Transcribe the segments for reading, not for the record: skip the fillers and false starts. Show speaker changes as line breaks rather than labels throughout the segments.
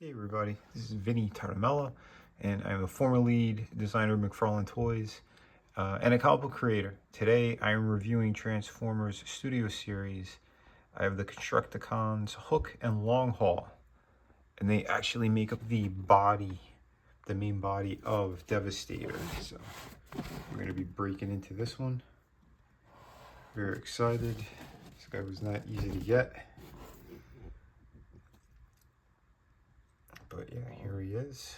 Hey everybody, this is Vinny Tartamella, and I'm the former lead designer of McFarlane Toys and a comic book creator. Today I am reviewing Transformers Studio Series. I have the Constructicons Hook and Long Haul, and they actually make up the body, the main body of Devastator. So we're going to be breaking into this one. Very excited. This guy was not easy to get. But yeah, here he is.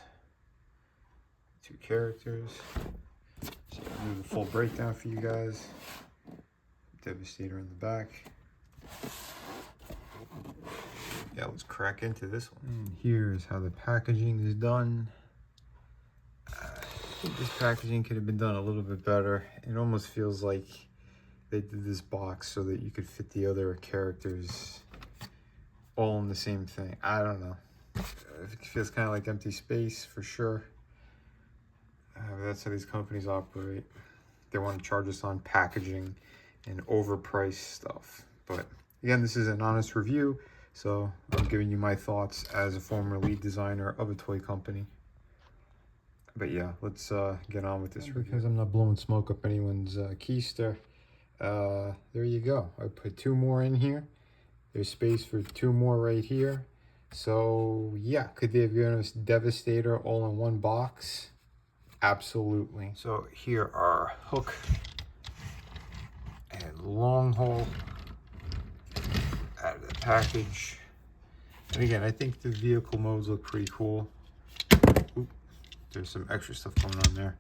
Two characters. So I'll do the full breakdown for you guys. Devastator in the back. Yeah, let's crack into this one. And here's how the packaging is done. I think this packaging could have been done a little bit better. It almost feels like they did this box so that you could fit the other characters all in the same thing. I don't know. It feels kind of like empty space for sure. That's how these companies operate. They want to charge us on packaging and overpriced stuff. But again, this is an honest review, so I'm giving you my thoughts as a former lead designer of a toy company. But yeah, let's get on with this review. Because I'm not blowing smoke up anyone's keister, there you go. I put two more in here. There's space for two more right here. So yeah, could they have given us Devastator all in one box? Absolutely. So here are Hook and Long Haul out of the package. And again, I think the vehicle modes look pretty cool. Oop, there's some extra stuff going on there.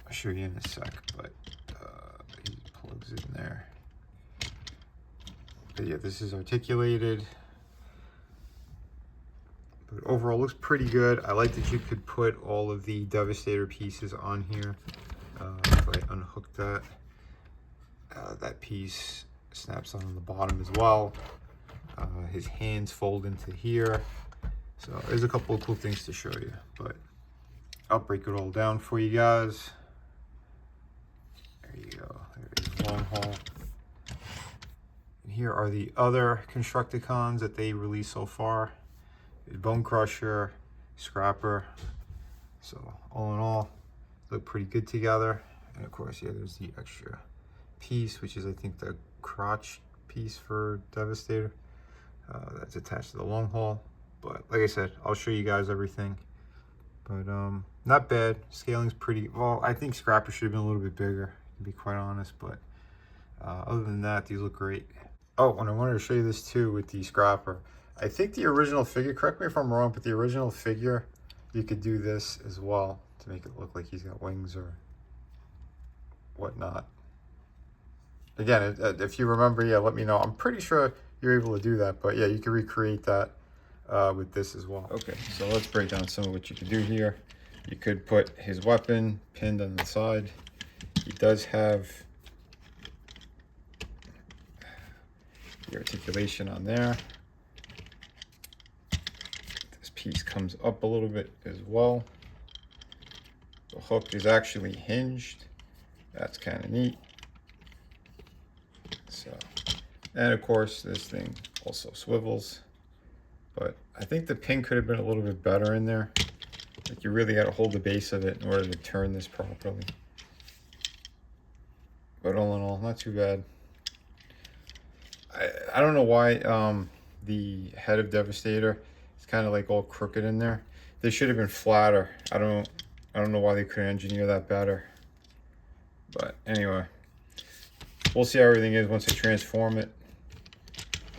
I'll show you in a sec, but he plugs in there. But yeah, this is articulated. But overall, looks pretty good. I like that you could put all of the Devastator pieces on here. If I unhook that, that piece snaps on the bottom as well. His hands fold into here. So there's a couple of cool things to show you, but I'll break it all down for you guys. There you go. There's Long Haul. And here are the other Constructicons that they released so far. Bone Crusher, Scrapper. So all in all, look pretty good together. And of course, yeah, there's the extra piece, which is I think the crotch piece for Devastator. That's attached to the Long Haul. But like I said, I'll show you guys everything. But not bad. Scaling's pretty well. I think Scrapper should have been a little bit bigger, to be quite honest. But other than that, these look great. Oh, and I wanted to show you this too with the Scrapper. I think the original figure, correct me if I'm wrong, but the original figure, you could do this as well to make it look like he's got wings or whatnot. Again, if you remember, yeah, let me know. I'm pretty sure you're able to do that, but yeah, you can recreate that with this as well. Okay, so let's break down some of what you can do here. You could put his weapon pinned on the side. He does have the articulation on there. Piece comes up a little bit as well. The hook is actually hinged. That's kind of neat. So, and of course this thing also swivels, but I think the pin could have been a little bit better in there. Like you really got to hold the base of it in order to turn this properly. But all in all, not too bad. I don't know why the head of Devastator, it's kind of like all crooked in there. They should have been flatter. I don't know why they couldn't engineer that better. But anyway, we'll see how everything is once I transform it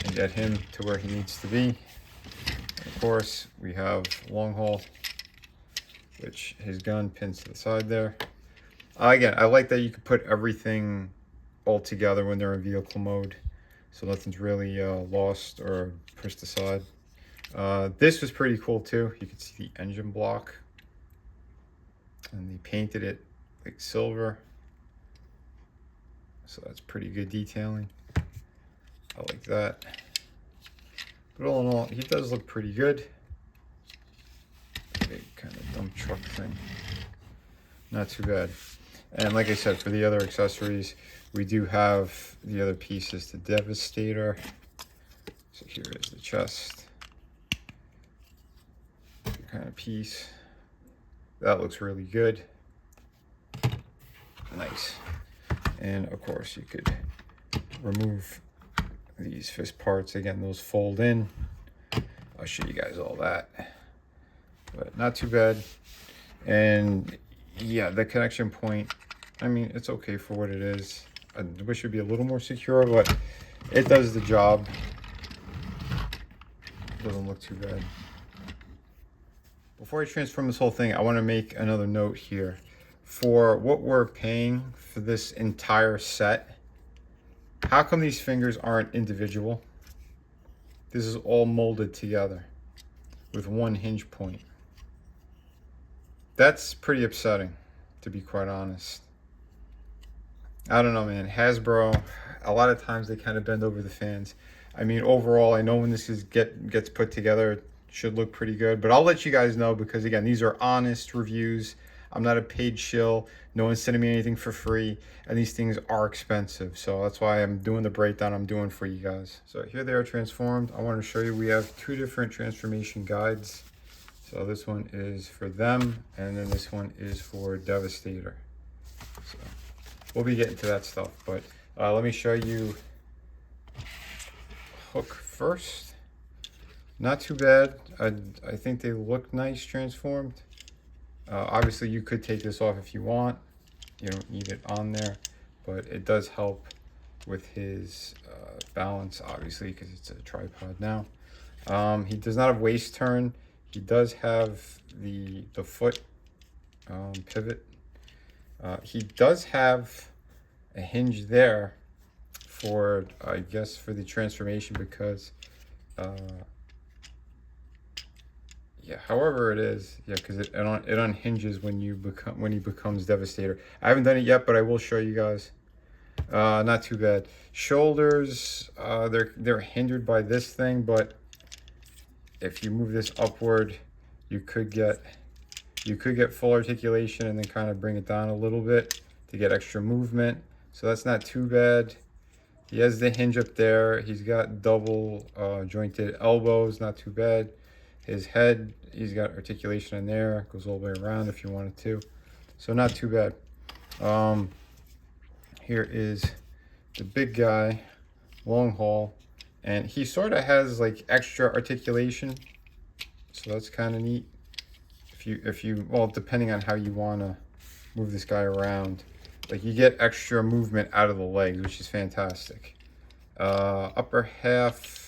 and get him to where he needs to be. And of course, we have Long Haul, which his gun pins to the side there. Again, I like that you can put everything all together when they're in vehicle mode, so nothing's really lost or pushed aside. This was pretty cool too. You could see the engine block, and they painted it like silver, so that's pretty good detailing. I like that. But all in all, he does look pretty good. Big kind of dump truck thing. Not too bad. And like I said, for the other accessories, we do have the other pieces to Devastator. So here is the chest. kind of piece. That looks really good. Nice. And of course you could remove these fist parts. Again, those fold in. I'll show you guys all that. But not too bad. And yeah, the connection point, I mean, it's okay for what it is. I wish it would be a little more secure, but it does the job. Doesn't look too bad. Before I transform this whole thing, I want to make another note here. For what we're paying for this entire set, how come these fingers aren't individual? This is all molded together with one hinge point. That's pretty upsetting, to be quite honest. I don't know, man. Hasbro, a lot of times they kind of bend over the fans. I mean, overall, I know when this gets put together, it should look pretty good. But I'll let you guys know because, again, these are honest reviews. I'm not a paid shill. No one's sending me anything for free. And these things are expensive. So that's why I'm doing the breakdown I'm doing for you guys. So here they are transformed. I want to show you we have two different transformation guides. So this one is for them. And then this one is for Devastator. So we'll be getting to that stuff. But let me show you hook first. Not too bad. I think they look nice transformed. Obviously you could take this off if you want. You don't need it on there, but it does help with his balance, obviously, because it's a tripod now. He does not have waist turn. He does have the foot pivot. He does have a hinge there for, I guess, for the transformation because yeah, however it is, yeah, because it unhinges when he becomes Devastator. I haven't done it yet, but I will show you guys. Not too bad. Shoulders, they're hindered by this thing, but if you move this upward, you could get full articulation and then kind of bring it down a little bit to get extra movement. So that's not too bad. He has the hinge up there. He's got double jointed elbows, not too bad. His head, he's got articulation in there, goes all the way around if you wanted to. So not too bad. Here is the big guy, long haul, and he sort of has like extra articulation. So that's kind of neat. If you, well, depending on how you want to move this guy around, like you get extra movement out of the legs, which is fantastic. Upper half,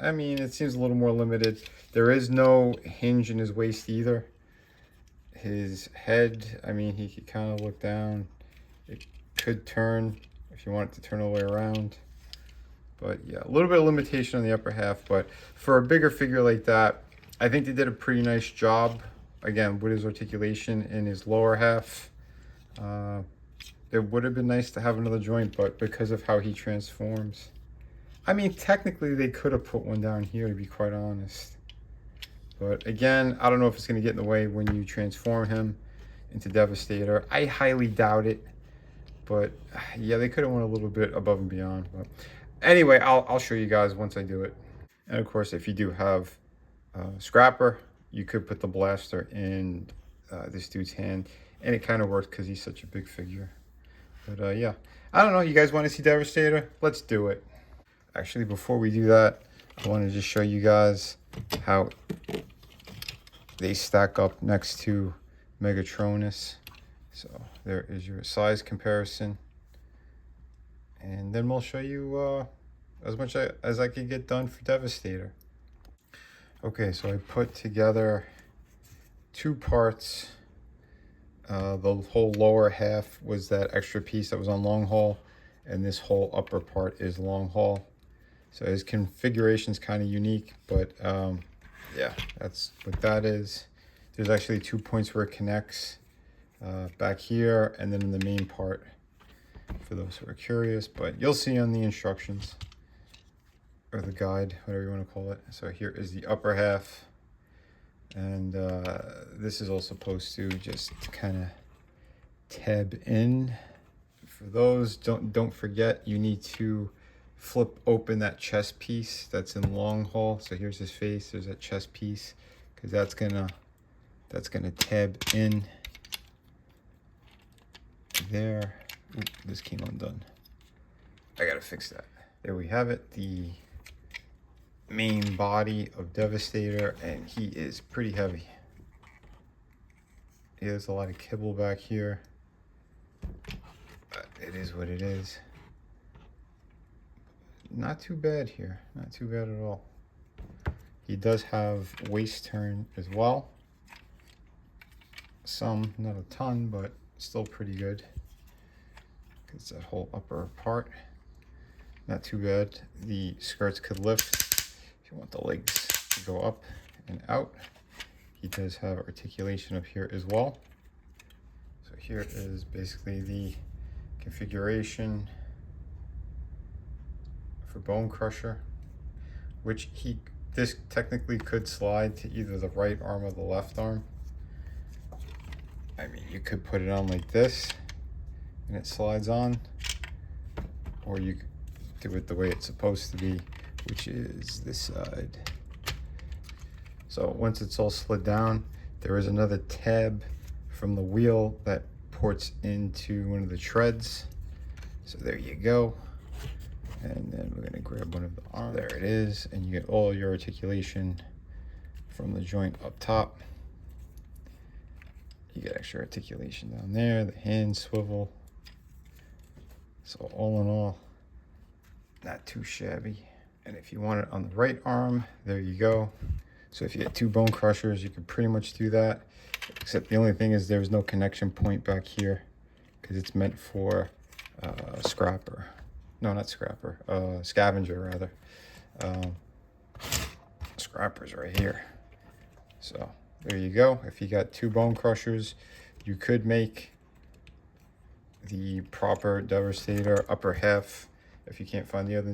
I mean, it seems a little more limited. There is no hinge in his waist either. His head, I mean, he could kind of look down. It could turn if you want it to turn all the way around. But yeah, a little bit of limitation on the upper half. But for a bigger figure like that, I think they did a pretty nice job, again, with his articulation in his lower half. It would have been nice to have another joint, but because of how he transforms, I mean, technically they could have put one down here, to be quite honest. But again, I don't know if it's going to get in the way when you transform him into Devastator. I highly doubt it. But yeah, they could have went a little bit above and beyond. But anyway, I'll show you guys once I do it. And of course, if you do have Scrapper, you could put the blaster in this dude's hand. And it kind of works because he's such a big figure. But yeah, I don't know. You guys want to see Devastator? Let's do it. Actually, before we do that, I want to just show you guys how they stack up next to Megatronus. So there is your size comparison. And then we'll show you as much as I can get done for Devastator. Okay, so I put together two parts. The whole lower half was that extra piece that was on long haul, and this whole upper part is long haul. So his configuration is kind of unique, but yeah, that's what that is. There's actually 2 points where it connects, back here and then in the main part, for those who are curious, but you'll see on the instructions or the guide, whatever you want to call it. So here is the upper half. And this is all supposed to just kind of tab in. For those, don't forget, you need to flip open that chest piece that's in long haul. So here's his face, there's that chest piece, because that's gonna tab in there. Ooh, this came undone. I gotta fix that. There we have it, the main body of Devastator, and he is pretty heavy. Yeah, there's a lot of kibble back here, but it is what it is. Not too bad here, not too bad at all. He does have waist turn as well. Some, not a ton, but still pretty good. It's that whole upper part. Not too bad. The skirts could lift if you want the legs to go up and out. He does have articulation up here as well. So here is basically the configuration for Bone Crusher, which this technically could slide to either the right arm or the left arm. I mean, you could put it on like this and it slides on, or you could do it the way it's supposed to be, which is this side. So once it's all slid down, there is another tab from the wheel that ports into one of the treads. So there you go. And then we're gonna grab one of the arms. There it is, and you get all your articulation from the joint up top. You get extra articulation down there, the hand swivel. So all in all, not too shabby. And if you want it on the right arm, there you go. So if you get 2 bone crushers, you can pretty much do that. Except the only thing is there's no connection point back here because it's meant for scrapper. No, not scrapper, scavenger rather. Scrapper's right here. So there you go. If you got 2 bone crushers, you could make the proper Devastator upper half if you can't find the other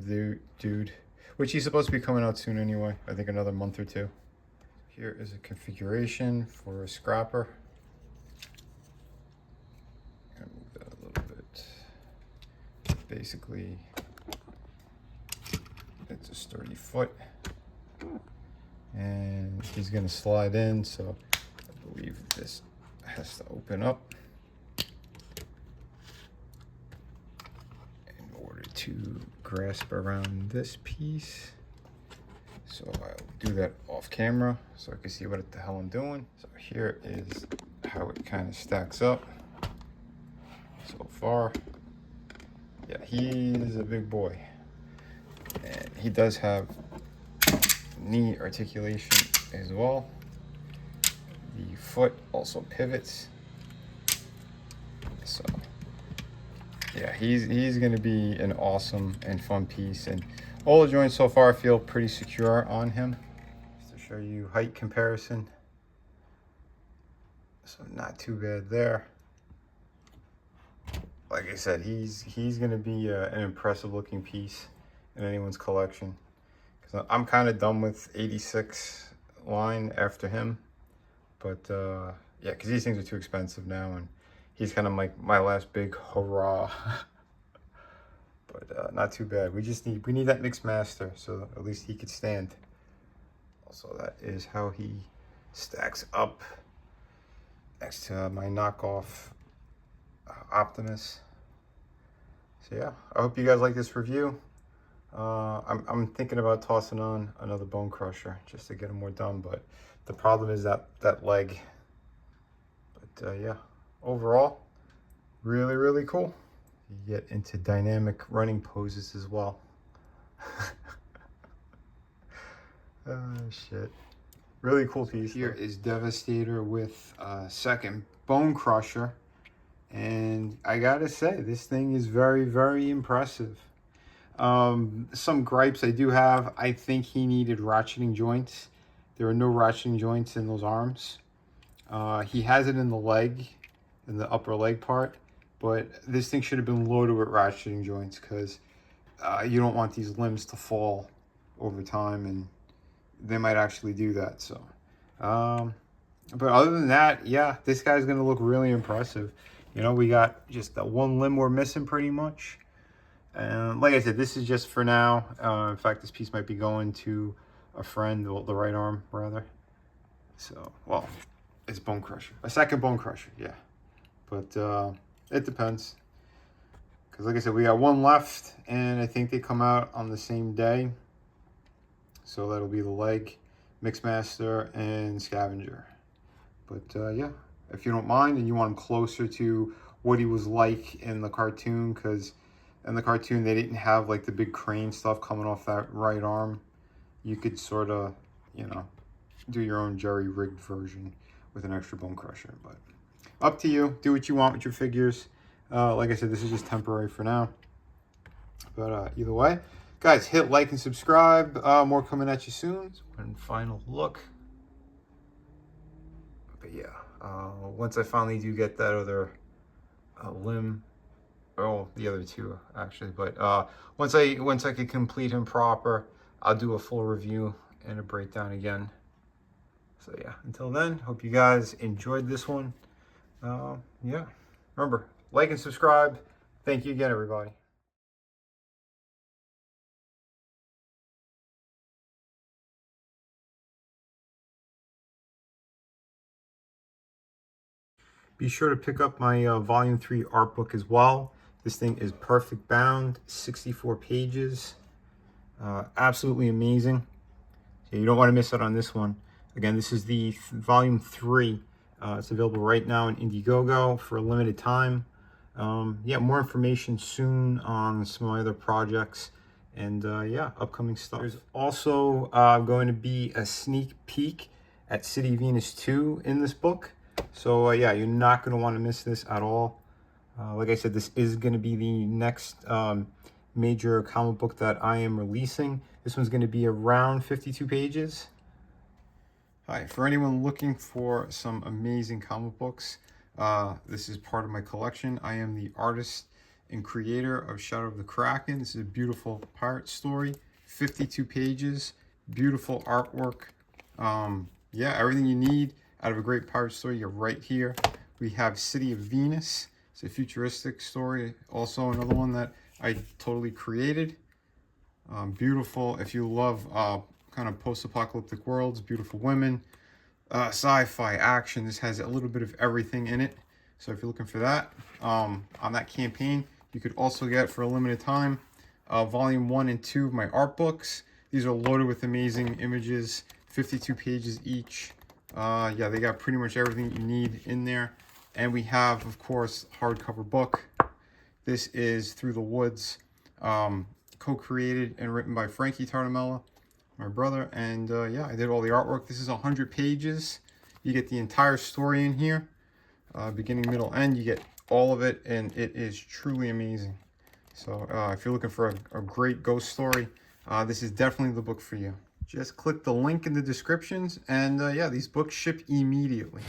dude, which he's supposed to be coming out soon anyway. I think another month or 2. Here is a configuration for a scrapper. I'll move that a little bit. Basically, it's a sturdy foot, and he's going to slide in, so I believe this has to open up in order to grasp around this piece. So I'll do that off camera so I can see what the hell I'm doing. So here is how it kind of stacks up so far. Yeah, he is a big boy. And he does have knee articulation as well. The foot also pivots. So yeah, he's gonna be an awesome and fun piece, and all the joints so far feel pretty secure on him. Just to show you height comparison. So not too bad there. Like I said, he's gonna be an impressive looking piece in anyone's collection. Because I'm kind of done with 86 line after him. But yeah, because these things are too expensive now, and he's kind of like my last big hurrah. But not too bad. We need that mixed master, so at least he could stand. Also, that is how he stacks up next to my knockoff Optimus. So yeah, I hope you guys like this review. I'm thinking about tossing on another Bone Crusher just to get him more done, but the problem is that leg. But yeah, overall, really cool. You get into dynamic running poses as well. Oh shit. Really cool piece. Here is Devastator with a second Bone Crusher. And I gotta say, this thing is very impressive. Some gripes I do have. I think he needed ratcheting joints. There are no ratcheting joints in those arms. He has it in the leg, in the upper leg part. But this thing should have been loaded with ratcheting joints, because you don't want these limbs to fall over time, and they might actually do that. So, but other than that, yeah, this guy's going to look really impressive. You know, we got just that one limb we're missing pretty much. And like I said, this is just for now. In fact, this piece might be going to a friend, the right arm rather. So, well, it's Bone Crusher. A second Bone Crusher, yeah. But it depends. Because like I said, we got one left, and I think they come out on the same day. So that'll be the Leg, Mixmaster, and Scavenger. But yeah, if you don't mind and you want him closer to what he was like in the cartoon, because in the cartoon they didn't have like the big crane stuff coming off that right arm. You could sort of, you know, do your own jerry-rigged version with an extra Bone Crusher. But up to you. Do what you want with your figures. Like I said, this is just temporary for now. But either way, guys, hit like and subscribe. More coming at you soon. One final look. But yeah, once I finally do get that other limb, oh, the other two actually. But once I can complete him proper, I'll do a full review and a breakdown again. So yeah, until then, hope you guys enjoyed this one. Yeah, remember, like and subscribe. Thank you again, everybody. Be sure to pick up my Volume 3 art book as well. This thing is perfect bound, 64 pages. Absolutely amazing. So you don't want to miss out on this one. Again, this is the Volume 3. It's available right now in Indiegogo for a limited time. Yeah, more information soon on some of my other projects. And yeah, upcoming stuff. There's also going to be a sneak peek at City Venus 2 in this book. So yeah, you're not going to want to miss this at all. Like I said, this is going to be the next major comic book that I am releasing. This one's going to be around 52 pages. Hi, for anyone looking for some amazing comic books, this is part of my collection. I am the artist and creator of Shadow of the Kraken. This is a beautiful pirate story, 52 pages, beautiful artwork. Yeah, everything you need out of a great pirate story, you're right here. We have City of Venus. It's a futuristic story. Also another one that I totally created. Beautiful. If you love kind of post-apocalyptic worlds, beautiful women, sci-fi, action, this has a little bit of everything in it. So if you're looking for that, on that campaign, you could also get, for a limited time, Volume 1 and 2 of my art books. These are loaded with amazing images, 52 pages each. Yeah, they got pretty much everything you need in there. And we have, of course, hardcover book. This is Through the Woods, co-created and written by Frankie Tartamella, my brother. And yeah, I did all the artwork. This is 100 pages. You get the entire story in here, beginning, middle, end. You get all of it, and it is truly amazing. So if you're looking for a great ghost story, this is definitely the book for you. Just click the link in the descriptions, and yeah, these books ship immediately.